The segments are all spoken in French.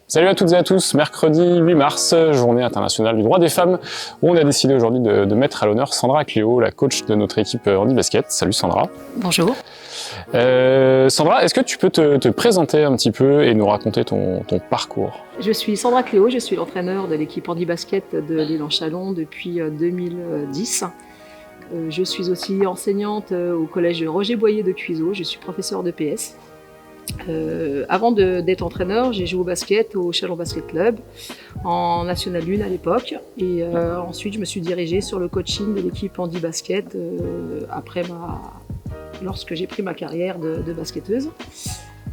Salut à toutes et à tous, mercredi 8 mars, journée internationale du droit des femmes, où on a décidé aujourd'hui de mettre à l'honneur Sandra Cléo, la coach de notre équipe handi basket. Salut Sandra. Bonjour. Sandra, est-ce que tu peux te présenter un petit peu et nous raconter ton parcours? Je suis Sandra Cléo, je suis l'entraîneur de l'équipe handi basket de l'Élan-Chalon depuis 2010. Je suis aussi enseignante au collège Roger Boyer de Cuiseaux, je suis professeure de PS. Avant d'être entraîneur, j'ai joué au basket au Chalon Basket Club, en National 1 à l'époque. Et ensuite, je me suis dirigée sur le coaching de l'équipe handi basket lorsque j'ai pris ma carrière de basketteuse.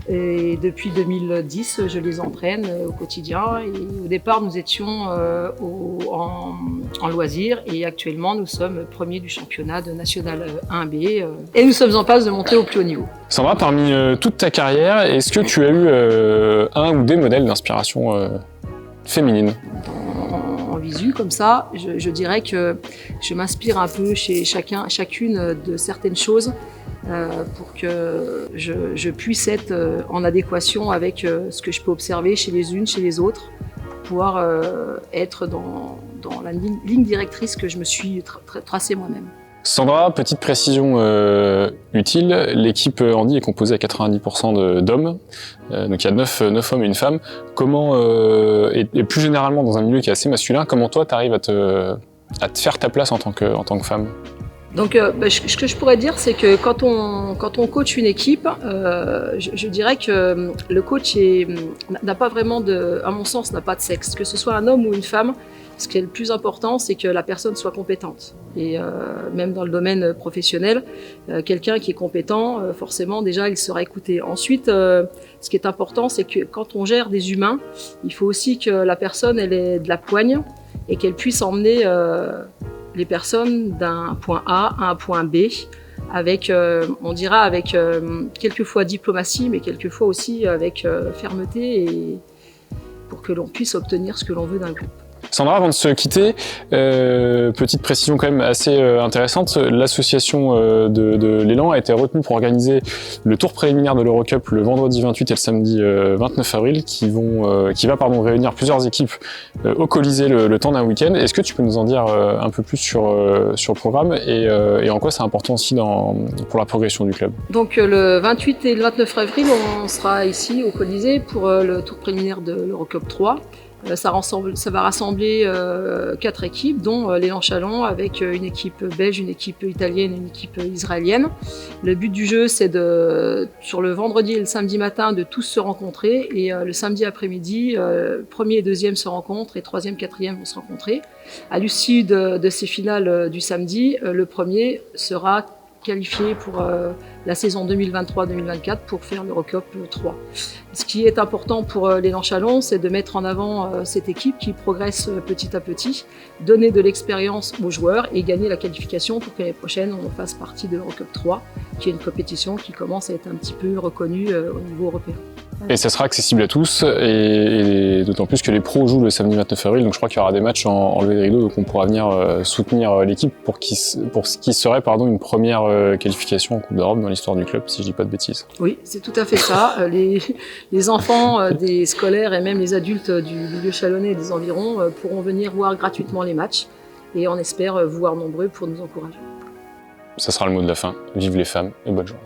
Et depuis 2010, je les entraîne au quotidien. Et au départ, nous étions en loisirs et actuellement, nous sommes premiers du championnat de National 1B et nous sommes en passe de monter au plus haut niveau. Sandra, parmi toute ta carrière, est-ce que tu as eu un ou des modèles d'inspiration féminine? En visu, comme ça, je dirais que je m'inspire un peu chez chacune de certaines choses. Pour que je puisse être en adéquation avec ce que je peux observer chez les unes, chez les autres, pouvoir être dans la ligne directrice que je me suis tracée moi-même. Sandra, petite précision utile, l'équipe handi est composée à 90% d'hommes, donc il y a 9 hommes et une femme. Comment, et plus généralement dans un milieu qui est assez masculin, comment toi tu arrives à te faire ta place en tant que femme? Donc, ce que je pourrais dire, c'est que quand on coach une équipe, je dirais que le coach n'a pas vraiment à mon sens, n'a pas de sexe. Que ce soit un homme ou une femme, ce qui est le plus important, c'est que la personne soit compétente. Et même dans le domaine professionnel, quelqu'un qui est compétent, forcément, déjà, il sera écouté. Ensuite, ce qui est important, c'est que quand on gère des humains, il faut aussi que la personne, elle ait de la poigne et qu'elle puisse emmener les personnes d'un point A à un point B, avec, on dira, avec quelquefois diplomatie, mais quelquefois aussi avec fermeté, et pour que l'on puisse obtenir ce que l'on veut d'un groupe. Sandra, avant de se quitter, petite précision quand même assez intéressante, l'association de l'Élan a été retenue pour organiser le tour préliminaire de l'Eurocup le vendredi 28 et le samedi 29 avril, qui va réunir plusieurs équipes au Colisée le temps d'un week-end. Est-ce que tu peux nous en dire un peu plus sur le programme et en quoi c'est important aussi pour la progression du club? Donc le 28 et le 29 avril, on sera ici au Colisée pour le tour préliminaire de l'Eurocup 3. Ça va rassembler 4 équipes, dont l'Élan-Chalon, avec une équipe belge, une équipe italienne et une équipe israélienne. Le but du jeu, c'est sur le vendredi et le samedi matin, de tous se rencontrer. Et le samedi après-midi, premier et deuxième se rencontrent et troisième, quatrième vont se rencontrer. À l'issue de ces finales du samedi, le premier sera qualifié pour la saison 2023-2024 pour faire l'Eurocup 3. Ce qui est important pour l'Élan-Chalon, c'est de mettre en avant cette équipe qui progresse petit à petit, donner de l'expérience aux joueurs et gagner la qualification pour que l'année prochaine on fasse partie de l'Eurocup 3, qui est une compétition qui commence à être un petit peu reconnue au niveau européen. Et ça sera accessible à tous, et d'autant plus que les pros jouent le samedi 29 avril, donc je crois qu'il y aura des matchs en levée de rideau, donc on pourra venir soutenir l'équipe pour ce qui serait une première qualification en Coupe d'Europe dans l'histoire du club, si je dis pas de bêtises. Oui, c'est tout à fait ça. Les enfants des scolaires et même les adultes du milieu chalonnais et des environs pourront venir voir gratuitement les matchs, et on espère vous voir nombreux pour nous encourager. Ça sera le mot de la fin. Vive les femmes et bonne journée.